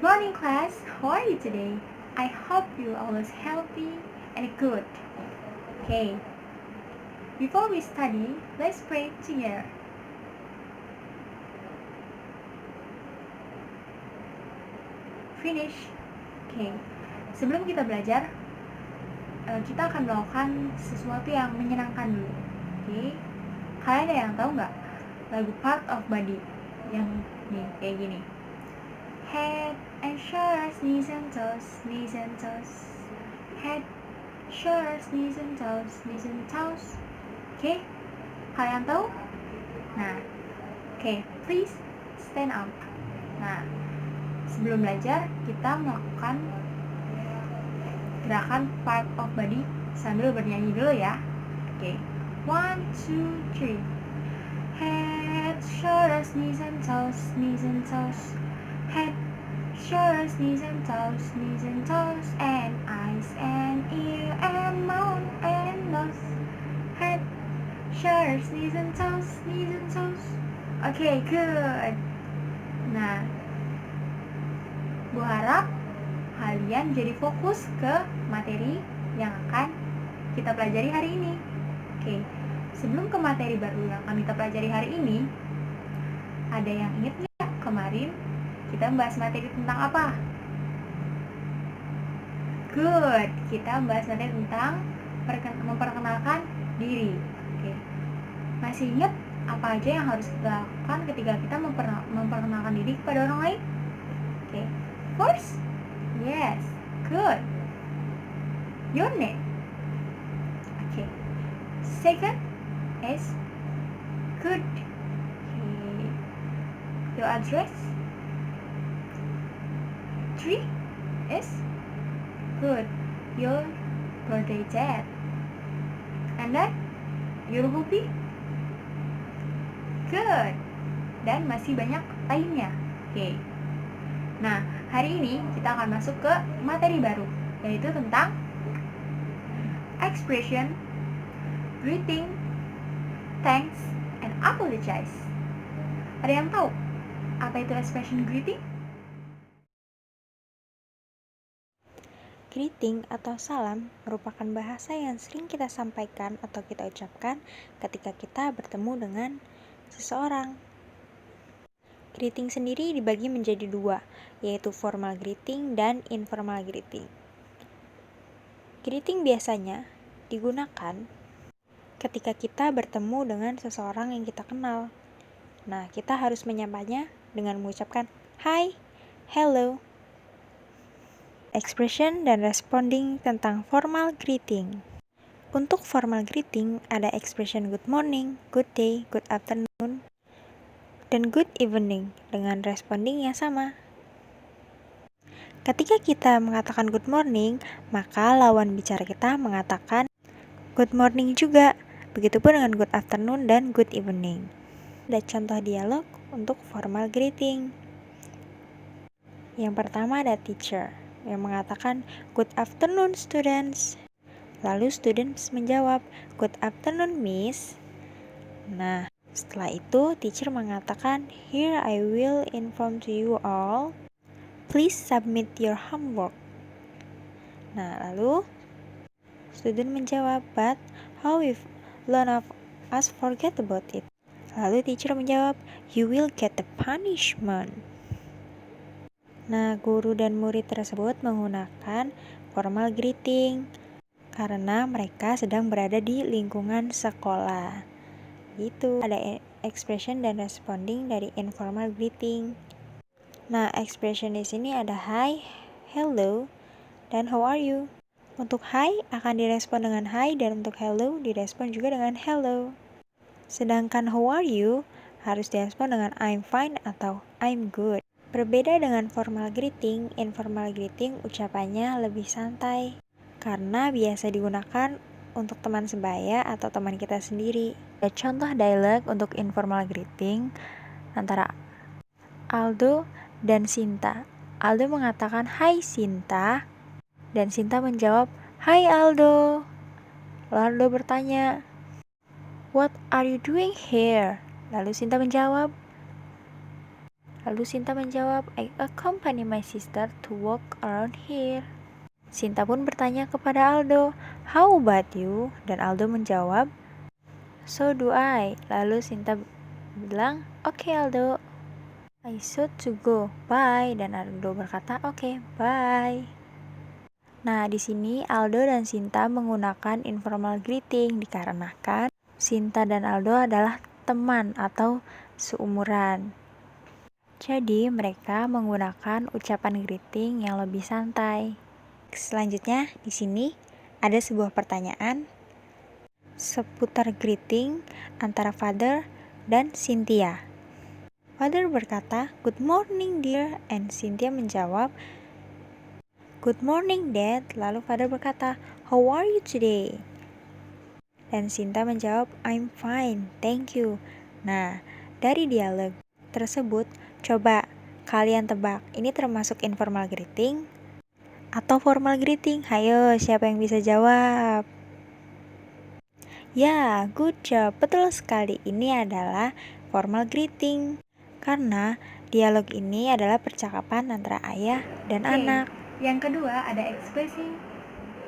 Good morning, class. How are you today? I hope you are always healthy and good. Okay. Before we study, let's pray together. Finish. Okay. Sebelum kita belajar, kita akan melakukan sesuatu yang menyenangkan dulu. Okay. Kalian ada yang tahu nggak lagu Part of Body yang nih kayak gini? Head and shoulders, knees and toes, knees and toes. Head, shoulders, knees and toes, knees and toes. Oke, kalian tahu? Nah, oke, please stand up. Nah, sebelum belajar kita melakukan gerakan part of body sambil bernyanyi dulu ya. Oke, 1, 2, 3. Head, shoulders, knees and toes, knees and toes. Head, shoulders, knees and toes, knees and toes. And eyes and ear and mouth and nose. Head, shoulders, knees and toes, knees and toes. Okay, good. Nah, gue harap kalian jadi fokus ke materi yang akan kita pelajari hari ini. Oke, sebelum ke materi baru yang akan kita pelajari hari ini, ada yang inget nggak kemarin kita membahas materi tentang apa? Good, kita membahas materi tentang memperkenalkan diri. Oke, masih inget apa aja yang harus kita lakukan ketika kita memperkenalkan diri kepada orang lain? Okay. First, yes, good. Your name. Okay. Second is good. Okay. Your address. 3 is good. Your birthday date. And then your hobby. Good. Dan masih banyak lainnya. Okay. Nah, hari ini kita akan masuk ke materi baru, yaitu tentang expression, greeting, thanks, and apologize. Ada yang tahu apa itu expression greeting? Greeting atau salam merupakan bahasa yang sering kita sampaikan atau kita ucapkan ketika kita bertemu dengan seseorang. Greeting sendiri dibagi menjadi dua, yaitu formal greeting dan informal greeting. Greeting biasanya digunakan ketika kita bertemu dengan seseorang yang kita kenal. Nah, kita harus menyapanya dengan mengucapkan hi, hello. Expression dan responding tentang formal greeting. Untuk formal greeting ada expression good morning, good day, good afternoon, dan good evening dengan responding yang sama. Ketika kita mengatakan good morning, maka lawan bicara kita mengatakan good morning juga. Begitupun dengan good afternoon dan good evening. Ada contoh dialog untuk formal greeting. Yang pertama ada teacher yang mengatakan good afternoon students. Lalu students menjawab good afternoon miss. Nah, setelah itu teacher mengatakan here I will inform to you all. Please submit your homework. Nah, lalu student menjawab but how if none of us forget about it? Lalu teacher menjawab you will get the punishment. Nah, guru dan murid tersebut menggunakan formal greeting karena mereka sedang berada di lingkungan sekolah. Gitu. Ada expression dan responding dari informal greeting. Nah, expression di sini ada hi, hello, dan how are you. Untuk hi akan direspon dengan hi dan untuk hello direspon juga dengan hello. Sedangkan how are you harus direspon dengan I'm fine atau I'm good. Berbeda dengan formal greeting, informal greeting ucapannya lebih santai karena biasa digunakan untuk teman sebaya atau teman kita sendiri. Ada contoh dialog untuk informal greeting antara Aldo dan Sinta. Aldo mengatakan hai Sinta dan Sinta menjawab hai Aldo. Lalu Aldo bertanya what are you doing here? Lalu Sinta menjawab Lalu Sinta menjawab, I accompany my sister to walk around here. Sinta pun bertanya kepada Aldo, how about you? Dan Aldo menjawab, so do I. Lalu Sinta bilang, okay Aldo, I should to go, bye. Dan Aldo berkata, okay, bye. Nah, di sini Aldo dan Sinta menggunakan informal greeting dikarenakan Sinta dan Aldo adalah teman atau seumuran. Jadi, mereka menggunakan ucapan greeting yang lebih santai. Selanjutnya, di sini ada sebuah pertanyaan seputar greeting antara Father dan Cynthia. Father berkata, good morning dear, and Cynthia menjawab, good morning dad. Lalu Father berkata, how are you today? Dan Cynthia menjawab, I'm fine, thank you. Nah, dari dialog tersebut, coba kalian tebak, ini termasuk informal greeting atau formal greeting? Hayo, siapa yang bisa jawab? Ya, good job, betul sekali. Ini adalah formal greeting karena dialog ini adalah percakapan antara ayah dan anak. Yang kedua ada ekspresi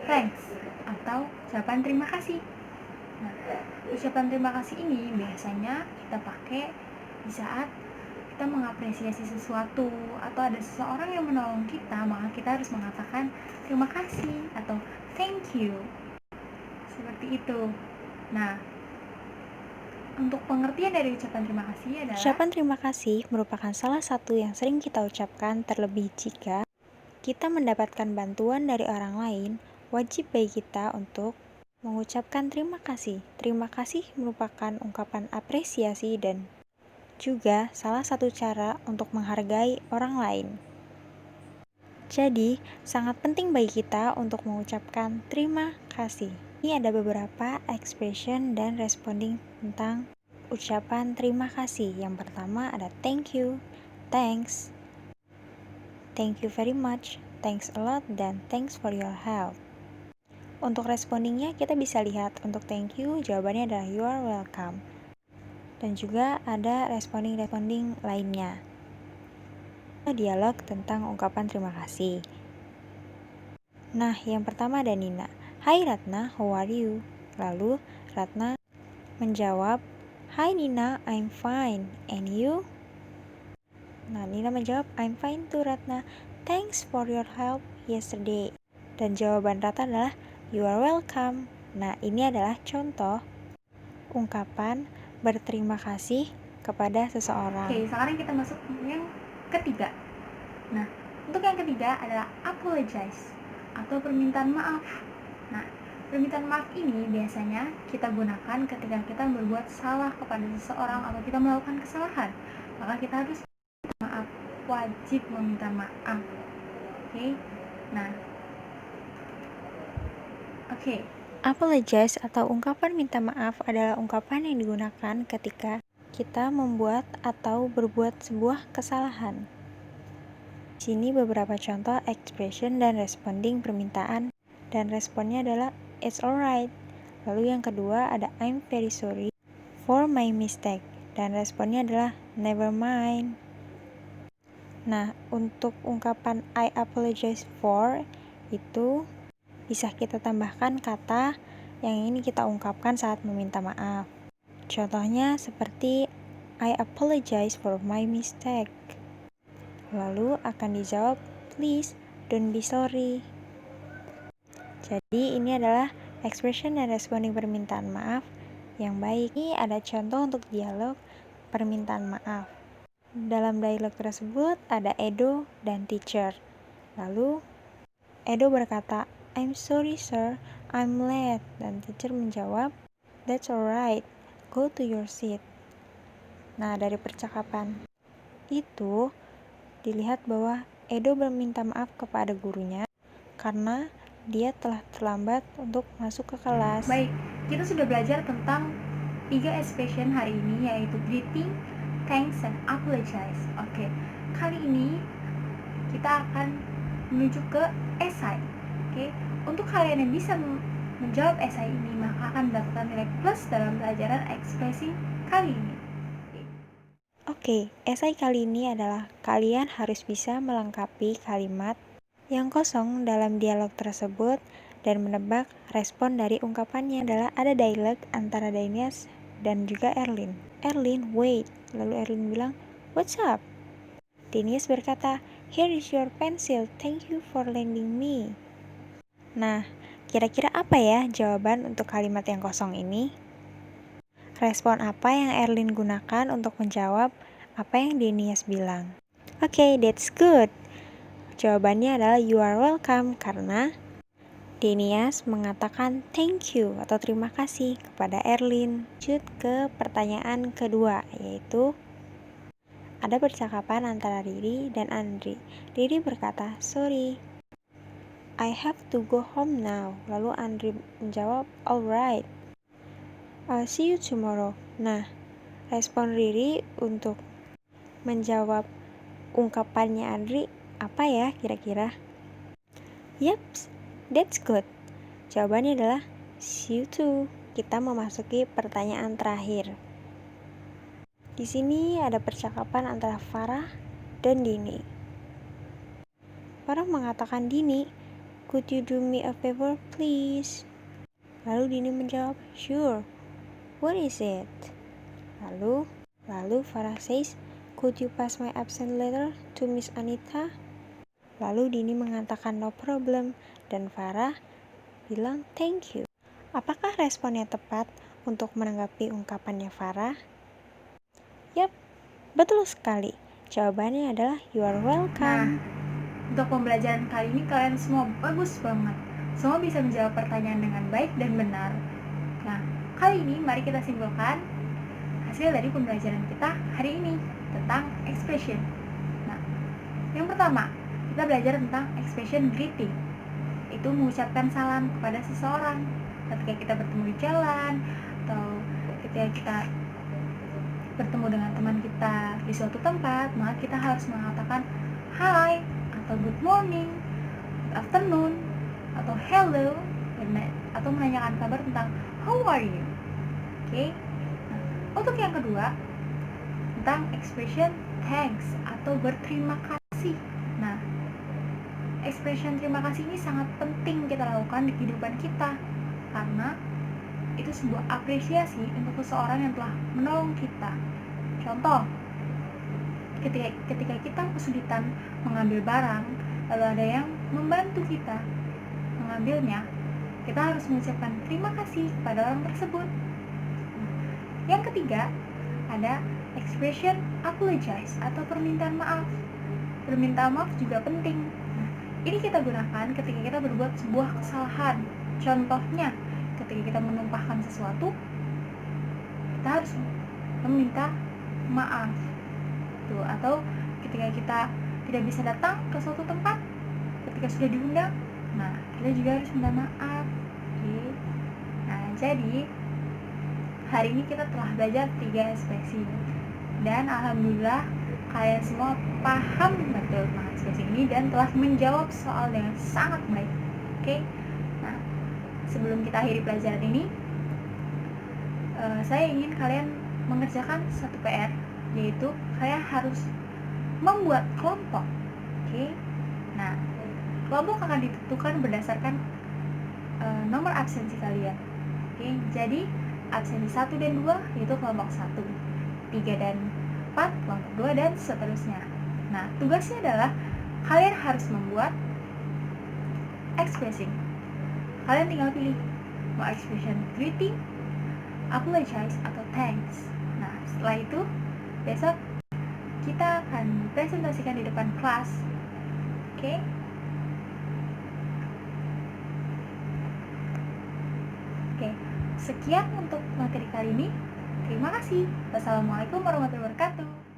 thanks atau ucapan terima kasih. Nah, ucapan terima kasih ini biasanya kita pakai di saat kita mengapresiasi sesuatu atau ada seseorang yang menolong kita, maka kita harus mengatakan terima kasih atau thank you. Seperti itu. Nah, untuk pengertian dari ucapan terima kasih adalah ucapan terima kasih merupakan salah satu yang sering kita ucapkan, terlebih jika kita mendapatkan bantuan dari orang lain. Wajib bagi kita untuk mengucapkan terima kasih. Terima kasih merupakan ungkapan apresiasi dan juga salah satu cara untuk menghargai orang lain. Jadi, sangat penting bagi kita untuk mengucapkan terima kasih. Ini ada beberapa expression dan responding tentang ucapan terima kasih. Yang pertama ada thank you, thanks, thank you very much, thanks a lot, dan thanks for your help. Untuk respondingnya kita bisa lihat untuk thank you jawabannya adalah you are welcome. Dan juga ada responding lainnya. Dialog tentang ungkapan terima kasih. Nah, yang pertama ada Nina. Hai Ratna, how are you? Lalu Ratna menjawab, Hi Nina, I'm fine. And you? Nah, Nina menjawab, I'm fine too Ratna. Thanks for your help yesterday. Dan jawaban Ratna adalah, you are welcome. Nah, ini adalah contoh ungkapan berterima kasih kepada seseorang. Oke, sekarang kita masuk yang ketiga. Nah, untuk yang ketiga adalah apologize atau permintaan maaf. Nah, permintaan maaf ini biasanya kita gunakan ketika kita berbuat salah kepada seseorang atau kita melakukan kesalahan. Maka kita harus minta maaf, wajib meminta maaf. Oke. Apologize atau ungkapan minta maaf adalah ungkapan yang digunakan ketika kita membuat atau berbuat sebuah kesalahan. Di sini beberapa contoh expression dan responding permintaan, dan responnya adalah it's alright. Lalu yang kedua ada I'm very sorry for my mistake, dan responnya adalah never mind. Nah, untuk ungkapan I apologize for itu bisa kita tambahkan kata yang ini kita ungkapkan saat meminta maaf. Contohnya seperti I apologize for my mistake. Lalu akan dijawab, please don't be sorry. Jadi ini adalah expression dan responding permintaan maaf yang baik. Ini ada contoh untuk dialog permintaan maaf. Dalam dialog tersebut ada Edo dan teacher. Lalu Edo berkata, I'm sorry sir, I'm late. Dan teacher menjawab, that's alright, go to your seat. Nah, dari percakapan itu dilihat bahwa Edo meminta maaf kepada gurunya karena dia telah terlambat untuk masuk ke kelas. Baik, kita sudah belajar tentang 3 expression hari ini, yaitu greeting, thanks, dan apologize. Oke, kali ini kita akan menuju ke esai. Oke, untuk kalian yang bisa menjawab esai ini, maka akan mendapatkan nilai plus dalam pelajaran ekspresi kali ini. Oke, esai kali ini adalah kalian harus bisa melengkapi kalimat yang kosong dalam dialog tersebut dan menebak respon dari ungkapannya. Adalah ada dialog antara Dainias dan juga Erlin. Erlin, wait. Lalu Erlin bilang, what's up? Dainias berkata, here is your pencil, thank you for lending me. Nah, kira-kira apa ya jawaban untuk kalimat yang kosong ini? Respon apa yang Erlin gunakan untuk menjawab apa yang Dainias bilang? Oke, that's good. Jawabannya adalah you are welcome karena Dainias mengatakan thank you atau terima kasih kepada Erlin. Lanjut ke pertanyaan kedua, yaitu ada percakapan antara Riri dan Andri. Riri berkata, sorry, I have to go home now. Lalu Andri menjawab, alright, I'll see you tomorrow. Nah, respon Riri untuk menjawab ungkapannya Andri apa ya kira-kira? Yaps, that's good. Jawabannya adalah see you too. Kita memasuki pertanyaan terakhir. Di sini ada percakapan antara Farah dan Dini. Farah mengatakan, Dini, could you do me a favor please? Lalu Dini menjawab, sure. What is it? Lalu Farah says, could you pass my absent letter to Miss Anita? Lalu Dini mengatakan no problem dan Farah bilang thank you. Apakah responnya tepat untuk menanggapi ungkapannya Farah? Yap, betul sekali. Jawabannya adalah you are welcome. Nah, untuk pembelajaran kali ini kalian semua bagus banget. Semua bisa menjawab pertanyaan dengan baik dan benar. Nah, kali ini mari kita simpulkan hasil dari pembelajaran kita hari ini tentang expression. Nah, yang pertama, kita belajar tentang expression greeting. Itu mengucapkan salam kepada seseorang ketika kita bertemu di jalan atau ketika kita bertemu dengan teman kita di suatu tempat, maka kita harus mengatakan hi atau good morning, good afternoon atau hello, atau menanyakan kabar tentang how are you. Oke. Nah, untuk yang kedua tentang expression thanks atau berterima kasih. Nah, expression terima kasih ini sangat penting kita lakukan di kehidupan kita karena itu sebuah apresiasi untuk seseorang yang telah menolong kita. Contoh, ketika kita kesulitan mengambil barang, lalu ada yang membantu kita mengambilnya, kita harus mengucapkan terima kasih kepada orang tersebut. Yang ketiga, ada expression apologize atau permintaan maaf. Permintaan maaf juga penting. Ini kita gunakan ketika kita berbuat sebuah kesalahan. Contohnya, ketika kita menumpahkan sesuatu, kita harus meminta maaf. Atau ketika kita tidak bisa datang ke suatu tempat, ketika sudah diundang, nah kita juga harus minta maaf. Oke. Nah, jadi hari ini kita telah belajar 3 ekspresi dan alhamdulillah kalian semua paham betul tentang ekspresi ini dan telah menjawab soal dengan sangat baik. Oke. Nah, sebelum kita akhiri pelajaran ini, saya ingin kalian mengerjakan satu PR, yaitu kalian harus membuat kelompok. Oke. Nah, kelompok akan ditentukan berdasarkan nomor absensi kalian. Oke. Jadi absensi 1 dan 2 yaitu kelompok 1, 3 dan 4 kelompok 2 dan seterusnya. Nah, tugasnya adalah kalian harus membuat expressing. Kalian tinggal pilih mau expression greeting, apologize atau thanks. Nah, setelah itu besok kita akan presentasikan di depan kelas. Oke? Oke, sekian untuk materi kali ini. Terima kasih. Wassalamualaikum warahmatullahi wabarakatuh.